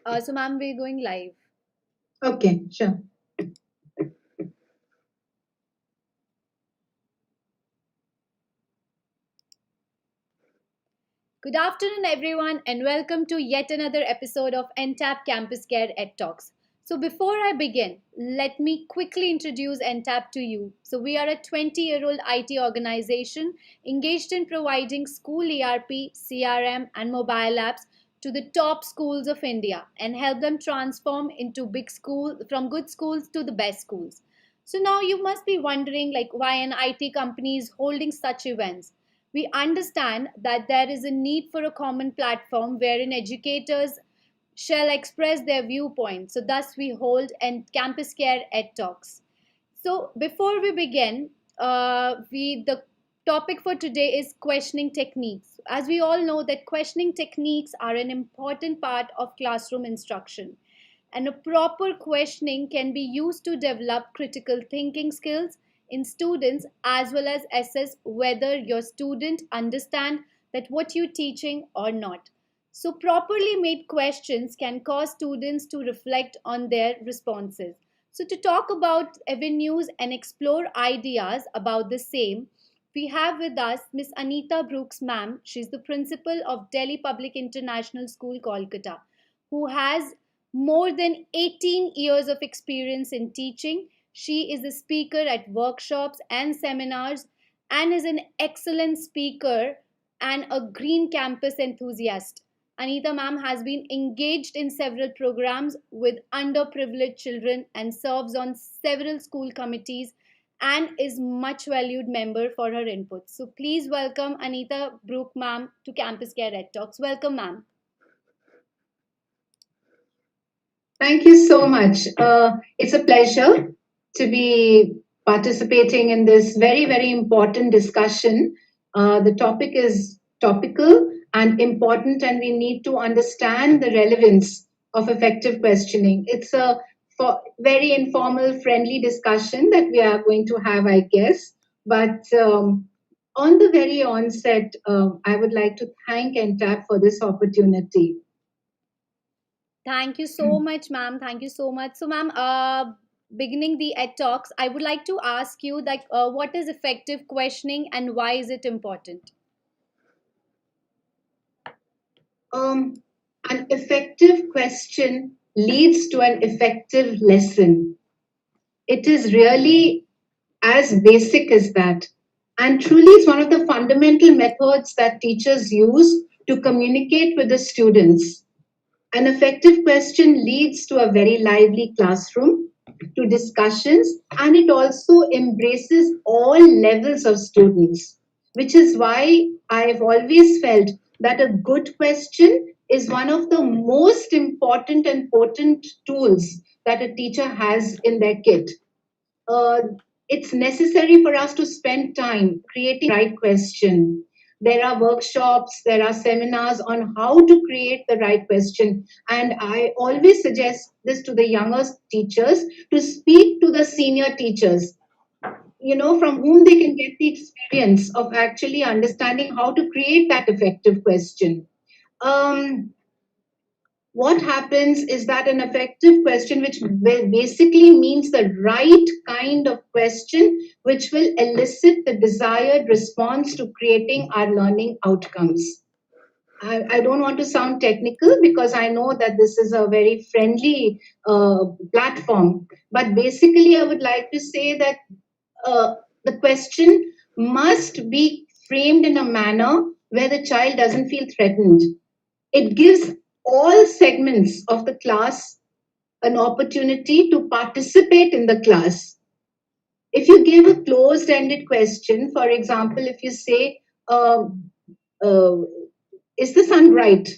So, ma'am, we're going live. Okay, sure. Good afternoon, everyone, and welcome to yet another episode of Entab CampusCare EdTalks. So, before I begin, let me quickly introduce Entab to you. So, we are a 20-year-old IT organization engaged in providing school ERP, CRM, and mobile apps to the top schools of India and help them transform into big school from good schools to the best schools. So now you must be wondering like why an IT company is holding such events. We understand that there is a need for a common platform wherein educators shall express their viewpoints. So thus we hold and campus care ed talks. So before we begin, the topic for today is questioning techniques. As we all know that questioning techniques are an important part of classroom instruction, and a proper questioning can be used to develop critical thinking skills in students as well as assess whether your student understand that what you're teaching or not. So properly made questions can cause students to reflect on their responses. So to talk about avenues and explore ideas about the same, we have with us Miss Anita Brooks, ma'am. She's the principal of Delhi Public International School, Kolkata, who has more than 18 years of experience in teaching. She is a speaker at workshops and seminars and is an excellent speaker and a green campus enthusiast. Anita ma'am has been engaged in several programs with underprivileged children and serves on several school committees and is much valued member for her input. So please welcome Anita Brook ma'am to Campus Care Ed Talks. Welcome ma'am. Thank you so much. It's a pleasure to be participating in this very, very important discussion. The topic is topical and important, and we need to understand the relevance of effective questioning. It's a very informal, friendly discussion that we are going to have, I guess. But on the very onset, I would like to thank NTAP for this opportunity. Thank you so much, ma'am. Thank you so much. So, ma'am, beginning the ed talks, I would like to ask you like, what is effective questioning and why is it important? Um, an effective question leads to an effective lesson. It is really as basic as that. And truly, it's one of the fundamental methods that teachers use to communicate with the students. An effective question leads to a very lively classroom, to discussions, and it also embraces all levels of students, which is why I've always felt that a good question is one of the most important and potent tools that a teacher has in their kit. uh, it's necessary for us to spend time creating the right question. There are workshops, there are seminars on how to create the right question. And I always suggest this to the younger teachers to speak to the senior teachers, from whom they can get the experience of actually understanding how to create that effective question. Um, what happens is that an effective question, which basically means the right kind of question, which will elicit the desired response to creating our learning outcomes. I don't want to sound technical because I know that this is a very friendly platform. But basically, I would like to say that the question must be framed in a manner where the child doesn't feel threatened. It gives all segments of the class an opportunity to participate in the class. If you give a closed ended question, for example, if you say, uh, is the sun bright?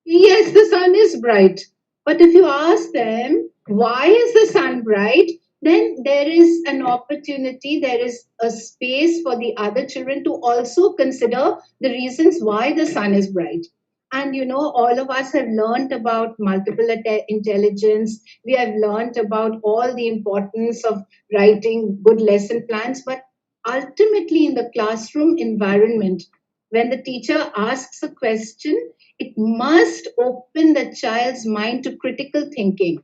Yes, the sun is bright. But if you ask them, why is the sun bright? Then there is an opportunity, there is a space for the other children to also consider the reasons why the sun is bright. And all of us have learned about multiple intelligence. We have learned about all the importance of writing good lesson plans. But ultimately, in the classroom environment, when the teacher asks a question, it must open the a child's mind to critical thinking.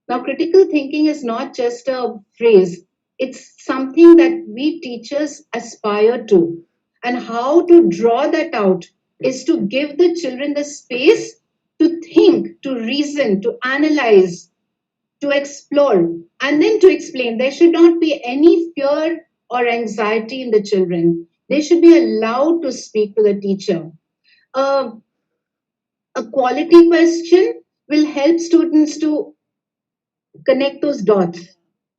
Now, critical thinking is not just a phrase, it's something that we teachers aspire to. And how to draw that out is to give the children the space to think, to reason, to analyze, to explore, and then to explain. There should not be any fear or anxiety in the children. They should be allowed to speak to the teacher. Uh, a quality question will help students to connect those dots.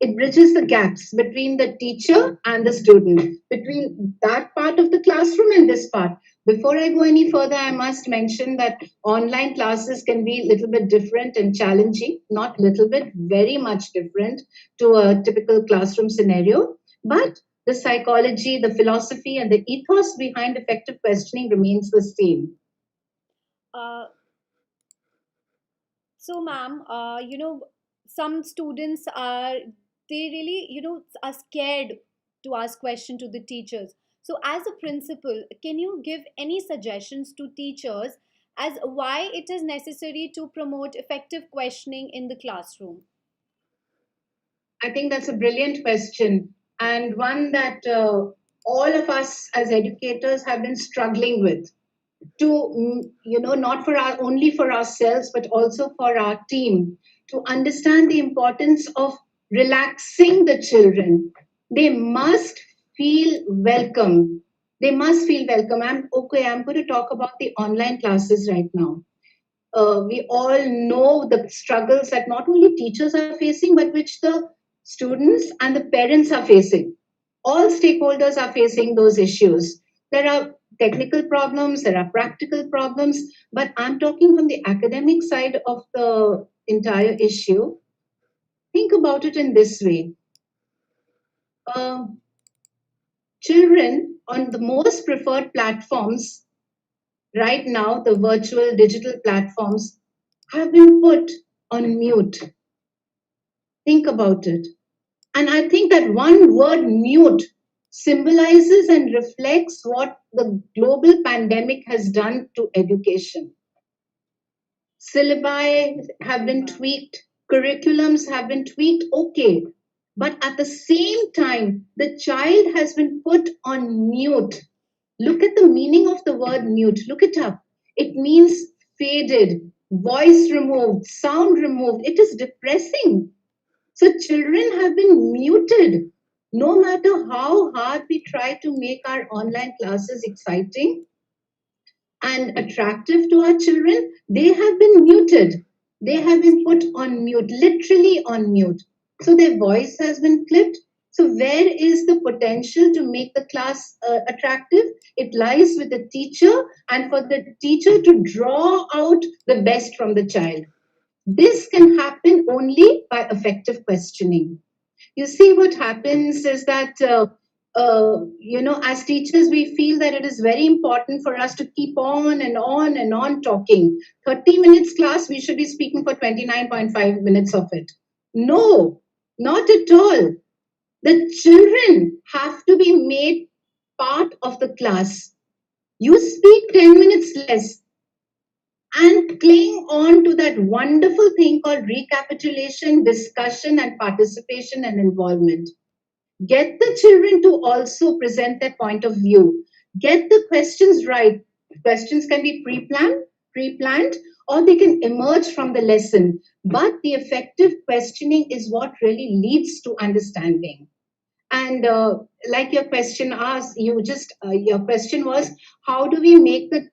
It bridges the gaps between the teacher and the student, between that part of the classroom and this part. Before I go any further, I must mention that online classes can be a little bit different and challenging, not little bit, very much different to a typical classroom scenario. But the psychology, the philosophy, and the ethos behind effective questioning remains the same. Uh, so, ma'am, some students are they really are scared to ask question to the teachers. So, as a principal, can you give any suggestions to teachers as why it is necessary to promote effective questioning in the classroom? I think that's a brilliant question, and one that all of us as educators have been struggling with to, not for our only for ourselves but also for our team, to understand the importance of relaxing the children. They must feel welcome. They must feel welcome. I'm going to talk about the online classes right now. We all know the struggles that not only teachers are facing, but which the students and the parents are facing. All stakeholders are facing those issues. There are technical problems, there are practical problems, but I'm talking from the academic side of the entire issue. Think about it in this way. Uh, Children on the most preferred platforms right now, the virtual digital platforms, have been put on mute. Think about it. And I think that one word, mute, symbolizes and reflects what the global pandemic has done to education. Syllabi have been tweaked, curriculums have been tweaked, okay. But at the same time, the child has been put on mute. Look at the meaning of the word mute. Look it up. It means faded, voice removed, sound removed. It is depressing. So children have been muted. No matter how hard we try to make our online classes exciting and attractive to our children, they have been muted. They have been put on mute, literally on mute. So their voice has been clipped. So where is the potential to make the class attractive? It lies with the teacher, and for the teacher to draw out the best from the child. This can happen only by effective questioning. You see, what happens is that, as teachers, we feel that it is very important for us to keep on and on and on talking. 30 minutes class, we should be speaking for 29.5 minutes of it. No, not at all. The children have to be made part of the class. You speak 10 minutes less, and cling on to that wonderful thing called recapitulation, discussion, and participation and involvement. Get the children to also present their point of view. Get the questions right. Questions can be pre-planned, or they can emerge from the lesson. But the effective questioning is what really leads to understanding. And like your question asked, your question was, how do we make the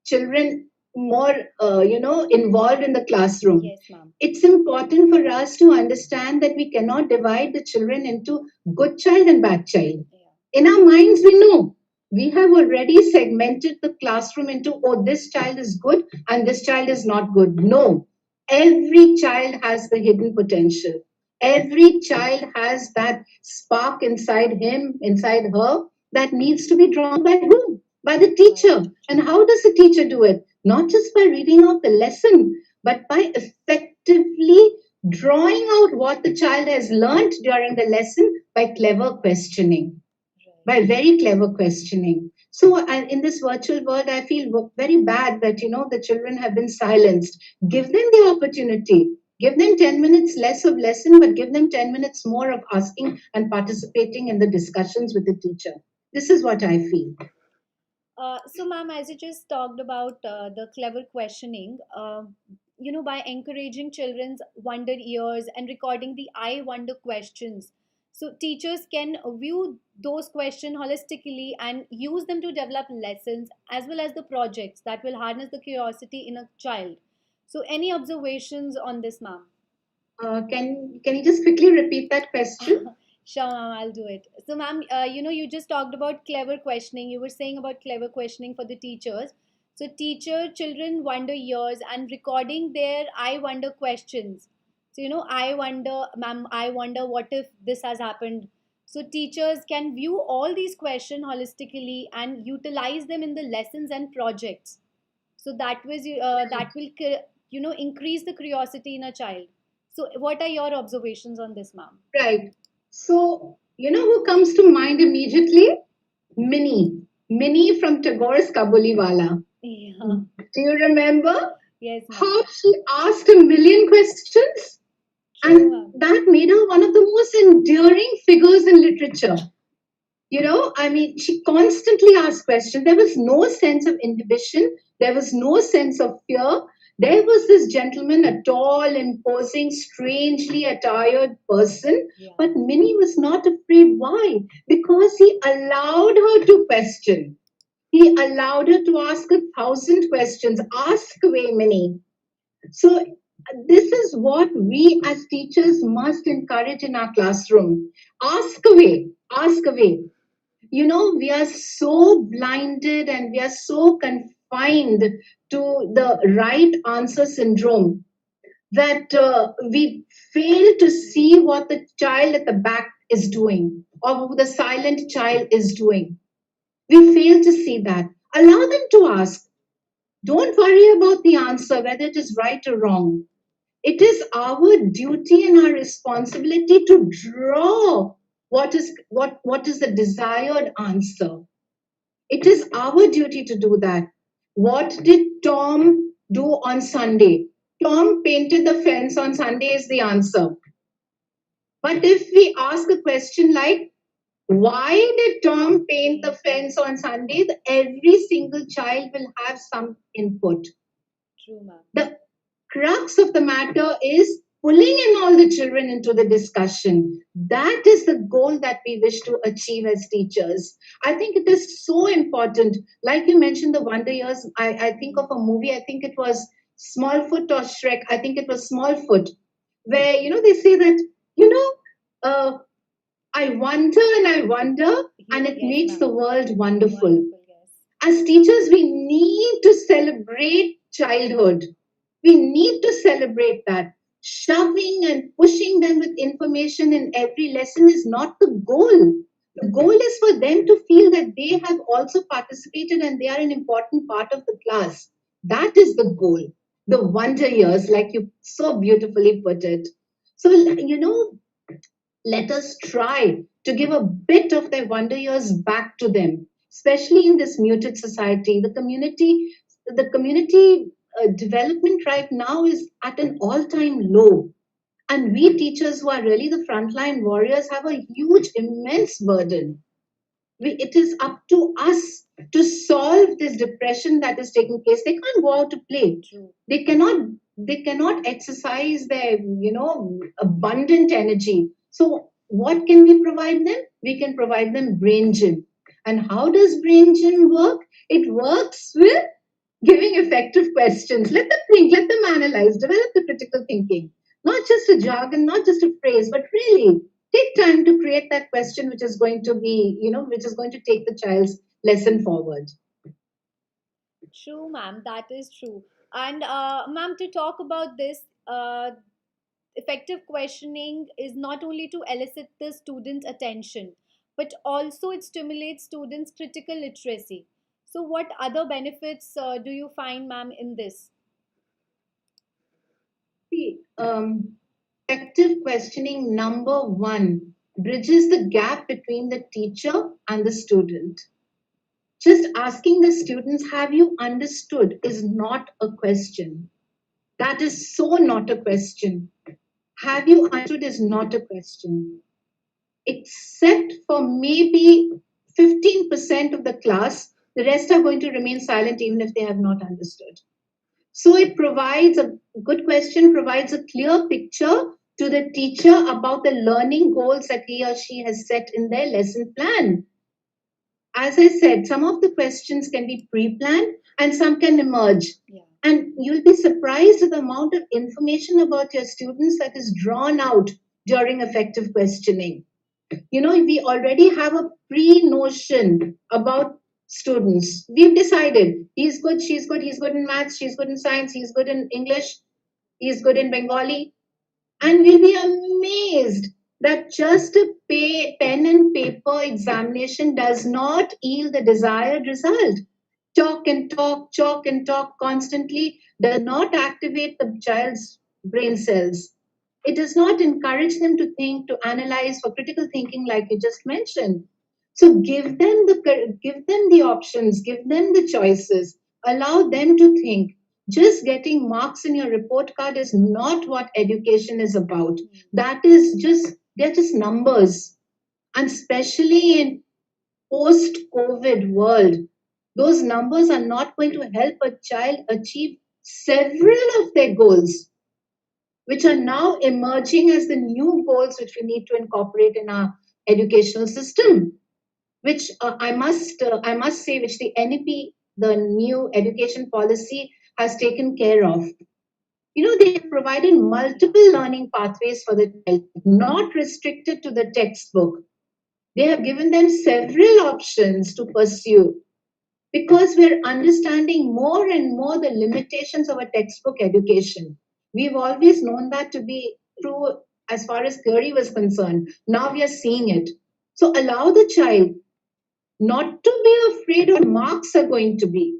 children more, involved in the classroom? Yes, ma'am. It's important for us to understand that we cannot divide the children into good child and bad child. Yeah. In our minds, we know we have already segmented the classroom into, oh, this child is good and this child is not good. No, every child has the hidden potential. Every child has that spark inside him, inside her, that needs to be drawn by whom? By the teacher. And how does the teacher do it? Not just by reading out the lesson, but by effectively drawing out what the child has learned during the lesson by clever questioning, by very clever questioning. So in this virtual world, I feel very bad that, the children have been silenced. Give them the opportunity. Give them 10 minutes less of lesson, but give them 10 minutes more of asking and participating in the discussions with the teacher. This is what I feel. So, ma'am, as you just talked about the clever questioning, by encouraging children's wonder ears and recording the I wonder questions, so teachers can view those questions holistically and use them to develop lessons as well as the projects that will harness the curiosity in a child. So, any observations on this, ma'am? Can you just quickly repeat that question? Sure, ma'am, I'll do it. So, ma'am, you just talked about clever questioning. You were saying about clever questioning for the teachers. So, teacher, children wonder years and recording their I wonder questions. So, I wonder, ma'am, I wonder what if this has happened. So, teachers can view all these questions holistically and utilize them in the lessons and projects. So that will increase the curiosity in a child. So, what are your observations on this, ma'am? Right. So, who comes to mind immediately? Minnie. Minnie from Tagore's Kabuliwala. Yeah. Do you remember Yes, ma'am. how she asked a million questions? True, And ma'am. that made her one of the most enduring figures in literature. She constantly asked questions. There was no sense of inhibition, there was no sense of fear. There was this gentleman, a tall, imposing, strangely attired person, Yeah. but Minnie was not afraid. Why? Because he allowed her to question. He allowed her to ask 1,000 questions. Ask away, Minnie. So, this is what we as teachers must encourage in our classroom. Ask away, ask away. We are so blinded and we are so confined to the right answer syndrome that we fail to see what the child at the back is doing or the silent child is doing. We fail to see that. Allow them to ask. Don't worry about the answer, whether it is right or wrong. It is our duty and our responsibility to draw what is the desired answer. It is our duty to do that. What did Tom do on Sunday? Tom painted the fence on Sunday is the answer. But if we ask a question like, why did Tom paint the fence on Sunday? Every single child will have some input. True, ma'am. The crux of the matter is pulling in all the children into the discussion. That is the goal that we wish to achieve as teachers. I think it is so important. Like you mentioned, the Wonder Years, I think of a movie, I think it was Smallfoot or Shrek, I think it was Smallfoot, where, they say that, I wonder and I wonder, and it makes ma'am. the world wonderful. Wonderful, yes. As teachers, we need to celebrate childhood. We need to celebrate that. Shoving and pushing them with information in every lesson is not the goal. The goal is for them to feel that they have also participated and they are an important part of the class. That is the goal. The wonder years, like you so beautifully put it. So, let us try to give a bit of their wonder years back to them, especially in this muted society. The community development right now is at an all-time low. And we teachers who are really the frontline warriors have a huge, immense burden. It is up to us to solve this depression that is taking place. They can't go out to play. True. They cannot exercise their abundant energy. So what can we provide them? We can provide them brain gym. And how does brain gym work? It works with giving effective questions. Let them think, let them analyze, develop the critical thinking. Not just a jargon, not just a phrase, but really take time to create that question which is going to be, which is going to take the child's lesson forward. True, ma'am. That is true. And, ma'am, to talk about this, effective questioning is not only to elicit the student's attention, but also it stimulates students' critical literacy. So, what other benefits do you find, ma'am, in this? See, effective questioning, number one, bridges the gap between the teacher and the student. Just asking the students, have you understood, is not a question. That is so not a question. Have you understood is not a question. Except for maybe 15% of the class, the rest are going to remain silent even if they have not understood. So it provides a good question, provides a clear picture to the teacher about the learning goals that he or she has set in their lesson plan. As I said, some of the questions can be pre-planned and some can emerge. Yeah. And you'll be surprised at the amount of information about your students that is drawn out during effective questioning. You know, we already have a pre-notion about students. We've decided he's good, she's good, he's good in maths, she's good in science, he's good in English, he's good in Bengali. And we'll be amazed that just a pen and paper examination does not yield the desired result. Talk and talk, chalk and talk constantly does not activate the child's brain cells. It does not encourage them to think, to analyze, for critical thinking, like you just mentioned. So give them the options, give them the choices, allow them to think. Just getting marks in your report card is not what education is about. That is just, they're just numbers. And especially in post-COVID world, those numbers are not going to help a child achieve several of their goals, which are now emerging as the new goals which we need to incorporate in our educational system, which I must say, which the NEP, the new education policy, has taken care of. You know, they have provided multiple learning pathways for the child, not restricted to the textbook. They have given them several options to pursue because we're understanding more and more the limitations of a textbook education. We've always known that to be true as far as theory was concerned. Now we are seeing it. So allow the child not to be afraid of what marks are going to be.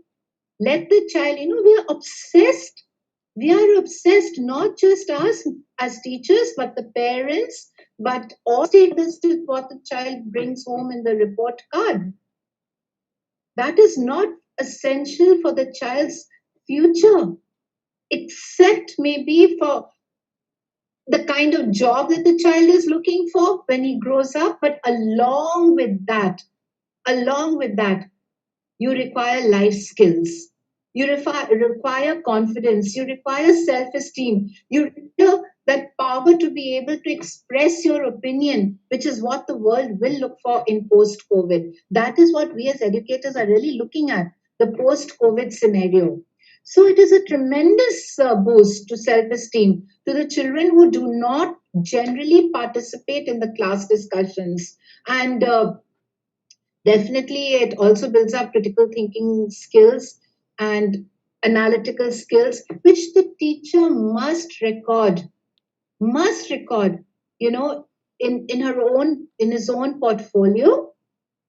Let the child, you know, we are obsessed. We are obsessed, not just us as teachers, but the parents, but all stakeholders with what the child brings home in the report card. That is not essential for the child's future, except maybe for the kind of job that the child is looking for when he grows up. But along with that, you require life skills. You require confidence. You require self-esteem. You require that power to be able to express your opinion, which is what the world will look for in post-COVID. That is what we as educators are really looking at, the post-COVID scenario. So it is a tremendous boost to self-esteem to the children who do not generally participate in the class discussions. And definitely, it also builds up critical thinking skills and analytical skills, which the teacher must record, you know, in his own portfolio.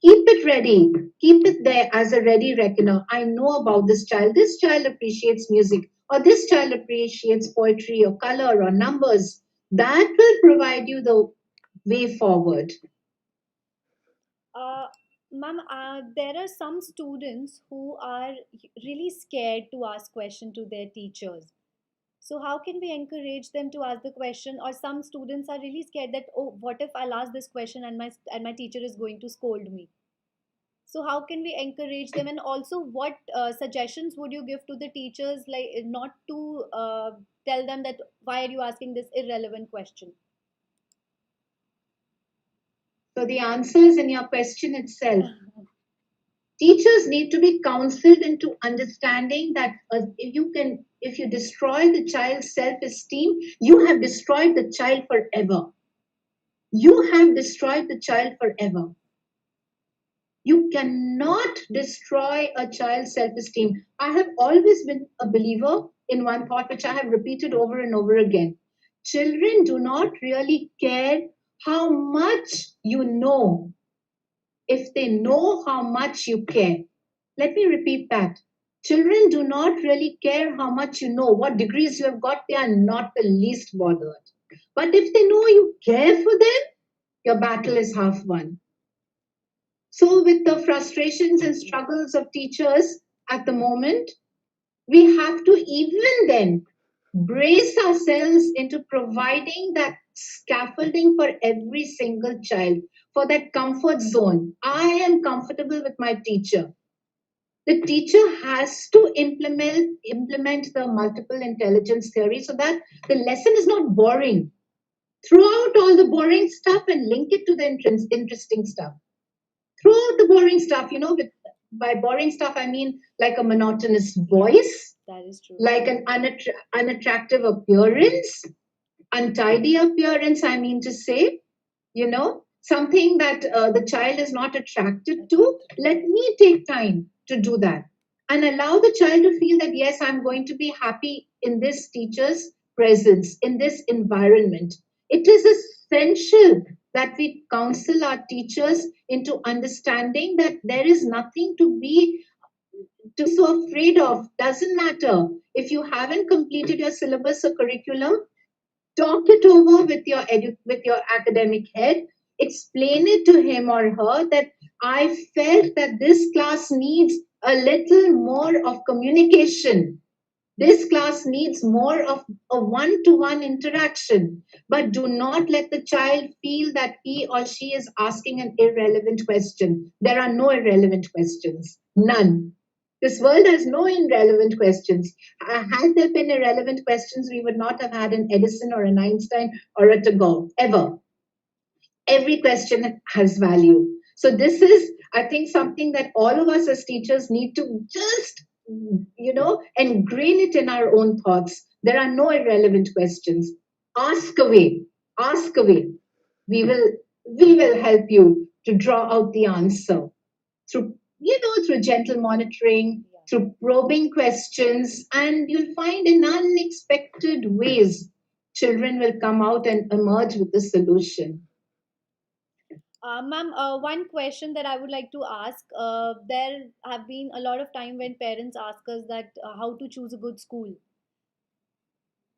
Keep it ready, keep it there as a ready reckoner. I know about this child. This child appreciates music, or this child appreciates poetry or color or numbers. That will provide you the way forward. Ma'am, there are some students who are really scared to ask question to their teachers. So how can we encourage them to ask the question? Or some students are really scared that, oh, what if I'll ask this question and my teacher is going to scold me? So how can we encourage them? And also, what suggestions would you give to the teachers, like not to tell them that why are you asking this irrelevant question? So the answer is in your question itself. Teachers need to be counseled into understanding that if you destroy the child's self-esteem, you have destroyed the child forever. You have destroyed the child forever. You cannot destroy a child's self-esteem. I have always been a believer in one thought, which I have repeated over and over again. Children do not really care how much you know if they know how much you care. Let me repeat that. Children do not really care how much you know, what degrees you have got, they are not the least bothered. But if they know you care for them, your battle is half won. So with the frustrations and struggles of teachers at the moment, we have to even then brace ourselves into providing that scaffolding for every single child, for that comfort zone. I am comfortable with my teacher. The teacher has to implement the multiple intelligence theory so that the lesson is not boring. Throw out all the boring stuff and link it to the interesting stuff. Throw out the boring stuff, by boring stuff, I mean like a monotonous voice, That is true. like an unattractive appearance, untidy appearance, I mean to say, something that the child is not attracted to. Let me take time to do that and allow the child to feel that, yes, I'm going to be happy in this teacher's presence, in this environment. It is essential that we counsel our teachers into understanding that there is nothing to be so afraid of. Doesn't matter if you haven't completed your syllabus or curriculum. Talk it over with your academic head. Explain it to him or her that I felt that this class needs a little more of communication. This class needs more of a one-to-one interaction, but do not let the child feel that he or she is asking an irrelevant question. There are no irrelevant questions, none. This world has no irrelevant questions. Had there been irrelevant questions, we would not have had an Edison or an Einstein or a Tagore, ever. Every question has value. So this is, I think, something that all of us as teachers need to just, ingrain it in our own thoughts. There are no irrelevant questions. Ask away. Ask away. We will help you to draw out the answer through gentle monitoring, through probing questions, and you'll find in unexpected ways children will come out and emerge with the solution. Ma'am, one question that I would like to ask. There have been a lot of time when parents ask us that how to choose a good school.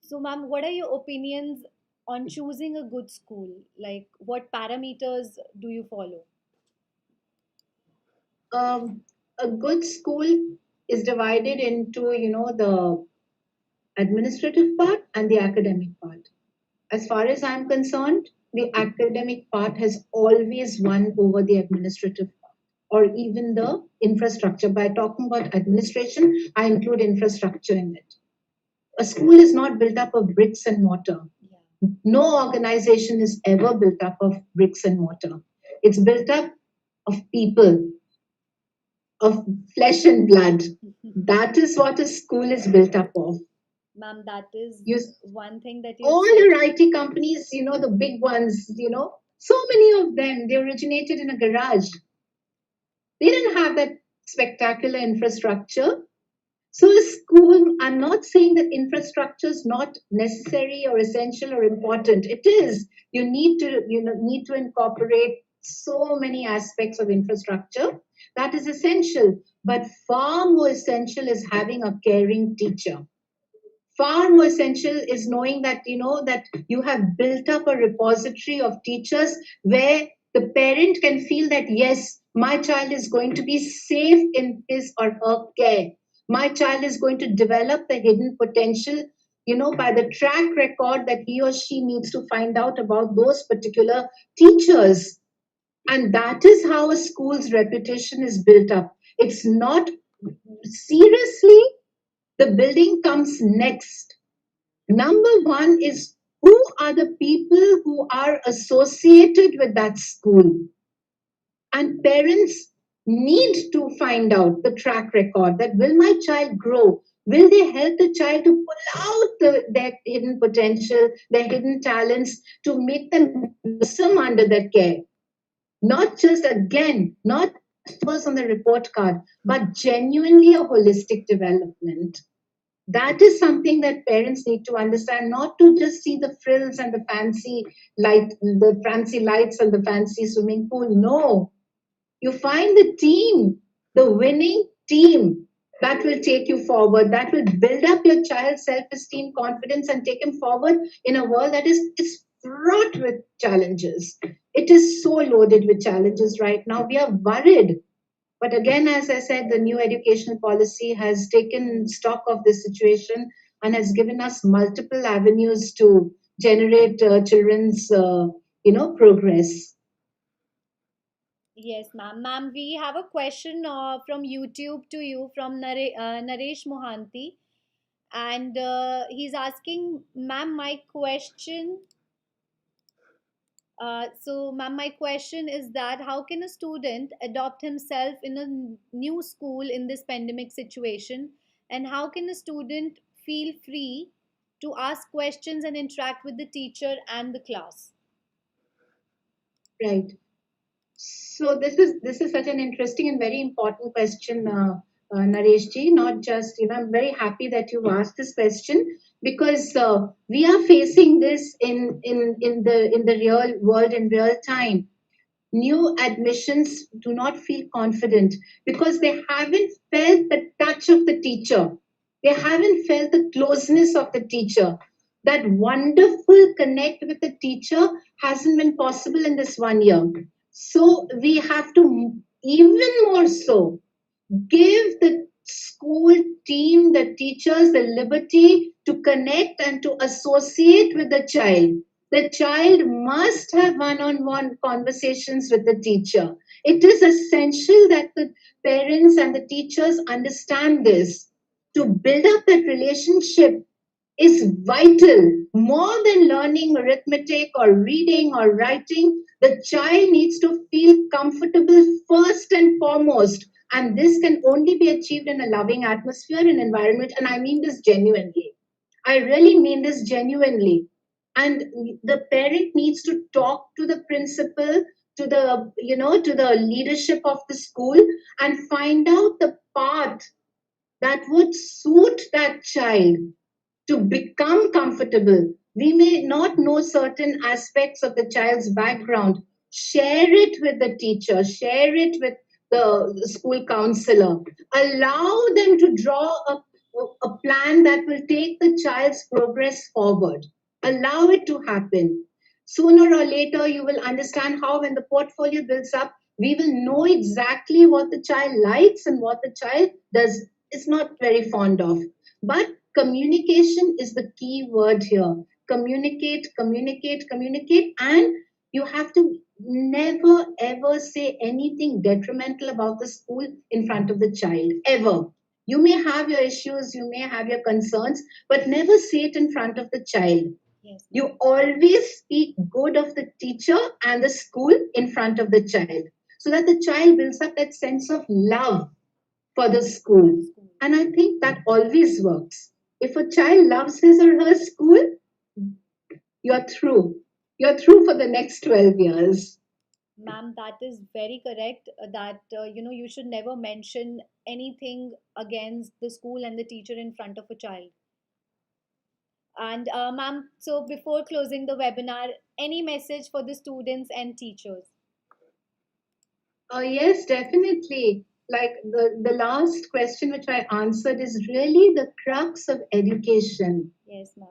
So, ma'am, what are your opinions on choosing a good school? Like, what parameters do you follow? Um, a good school is divided into, the administrative part and the academic part. As far as I'm concerned, the academic part has always won over the administrative part or even the infrastructure. By talking about administration, I include infrastructure in it. A school is not built up of bricks and mortar. No organization is ever built up of bricks and mortar. It's built up of people, of flesh and blood. That is what a school is built up of. Ma'am, that is one thing that you all said. your IT companies, the big ones, so many of them, they originated in a garage. They didn't have that spectacular infrastructure. So a school, I'm not saying that infrastructure is not necessary or essential or important. It is. You need to incorporate so many aspects of infrastructure. That is essential. But far more essential is having a caring teacher. Far more essential is knowing that that you have built up a repository of teachers where the parent can feel that, yes, my child is going to be safe in his or her care. My child is going to develop the hidden potential, by the track record that he or she needs to find out about those particular teachers. And that is how a school's reputation is built up. It's not, seriously, the building comes next. Number one is, who are the people who are associated with that school? And parents need to find out the track record that, will my child grow? Will they help the child to pull out their hidden potential, their hidden talents, to make them blossom under their care? Not just, again, not numbers on the report card, but genuinely a holistic development. That is something that parents need to understand, not to just see the frills and the fancy lights and the fancy swimming pool. No, you find the team, the winning team, that will take you forward, that will build up your child's self-esteem, confidence, and take him forward in a world that is fraught with challenges. It is so loaded with challenges right now. We are worried. But again, as I said, the new educational policy has taken stock of this situation and has given us multiple avenues to generate children's, progress. Yes, ma'am. Ma'am, we have a question from YouTube to you from Naresh Mohanty. And he's asking, ma'am, my question. Ma'am, my question is that how can a student adopt himself in a new school in this pandemic situation? And how can a student feel free to ask questions and interact with the teacher and the class? Right. So this is such an interesting and very important question, Naresh ji. Not just, I'm very happy that you asked this question because we are facing this in the real world in real time. New admissions do not feel confident because they haven't felt the touch of the teacher. They haven't felt the closeness of the teacher. That wonderful connect with the teacher hasn't been possible in this 1 year. So we have to even more so give the school team, the teachers, the liberty to connect and to associate with the child. The child must have one on one conversations with the teacher. It is essential that the parents and the teachers understand this. To build up that relationship is vital. More than learning arithmetic or reading or writing, the child needs to feel comfortable first and foremost. And this can only be achieved in a loving atmosphere and environment. And I mean this genuinely. I really mean this genuinely. And the parent needs to talk to the principal, to the leadership of the school and find out the path that would suit that child to become comfortable. We may not know certain aspects of the child's background. Share it with the teacher, share it with the school counselor. Allow them to draw a plan that will take the child's progress forward. Allow it to happen. Sooner or later, you will understand how, when the portfolio builds up, we will know exactly what the child likes and what the child does is not very fond of. But communication is the key word here. Communicate, communicate, communicate, and you have to never ever say anything detrimental about the school in front of the child, ever. You may have your issues, you may have your concerns, but never say it in front of the child. Yes. You always speak good of the teacher and the school in front of the child so that the child builds up that sense of love for the school. And I think that always works. If a child loves his or her school, you're through. You're through for the next 12 years. Ma'am, that is very correct. That you should never mention anything against the school and the teacher in front of a child. And ma'am, so before closing the webinar, any message for the students and teachers? Yes, definitely. Like the last question which I answered is really the crux of education. Yes, ma'am.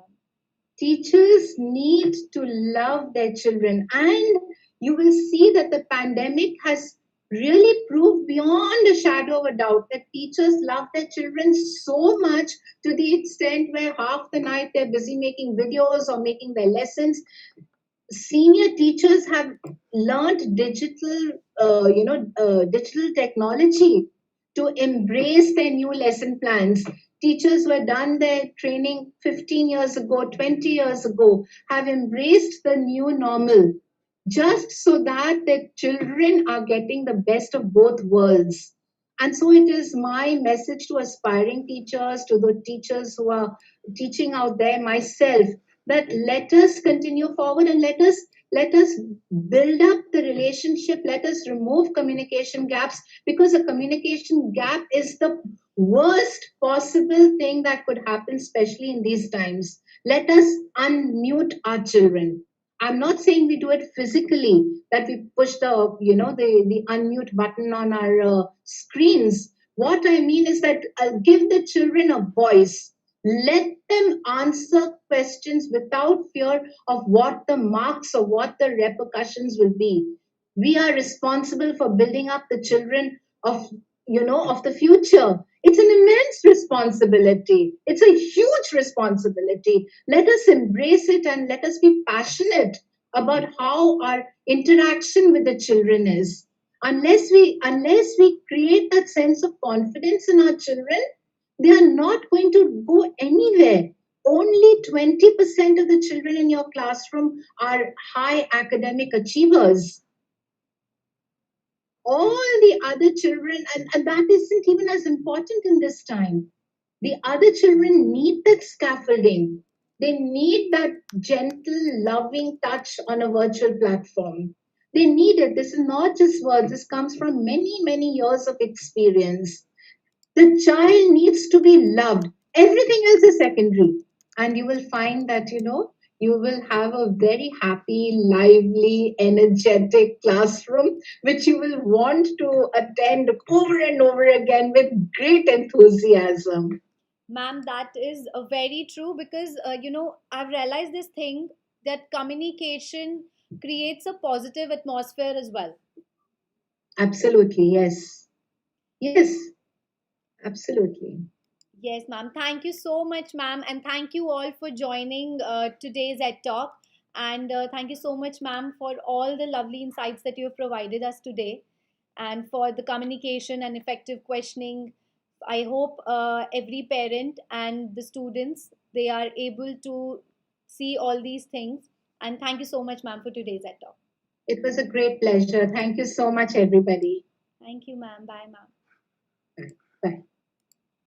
Teachers need to love their children, and you will see that the pandemic has really proved beyond a shadow of a doubt that teachers love their children so much, to the extent where half the night they're busy making videos or making their lessons. Senior teachers have learned digital technology to embrace their new lesson plans. Teachers who had done their training 15 years ago, 20 years ago, have embraced the new normal just so that their children are getting the best of both worlds. And so it is my message to aspiring teachers, to the teachers who are teaching out there, myself, that let us continue forward and let us build up the relationship. Let us remove communication gaps, because a communication gap is the worst possible thing that could happen, especially in these times. Let us unmute our children. I'm not saying we do it physically, that we push the unmute button on our screens. What I mean is that give the children a voice. Let them answer questions without fear of what the marks or what the repercussions will be. We are responsible for building up the children of, of the future. It's an immense responsibility. It's a huge responsibility. Let us embrace it and let us be passionate about how our interaction with the children is. Unless we create that sense of confidence in our children, they are not going to go anywhere. Only 20% of the children in your classroom are high academic achievers. All the other children, and that isn't even as important in this time. The other children need that scaffolding. They need that gentle, loving touch on a virtual platform. They need it. This is not just words, this comes from many, many years of experience. The child needs to be loved. Everything else is secondary. And you will find that, you will have a very happy, lively, energetic classroom, which you will want to attend over and over again with great enthusiasm. Ma'am, that is very true because, I've realized this thing that communication creates a positive atmosphere as well. Absolutely, yes. Yes, absolutely. Yes, ma'am. Thank you so much, ma'am. And thank you all for joining today's Ed Talk. And thank you so much, ma'am, for all the lovely insights that you have provided us today and for the communication and effective questioning. I hope every parent and the students, they are able to see all these things. And thank you so much, ma'am, for today's Ed Talk. It was a great pleasure. Thank you so much, everybody. Thank you, ma'am. Bye, ma'am. Bye.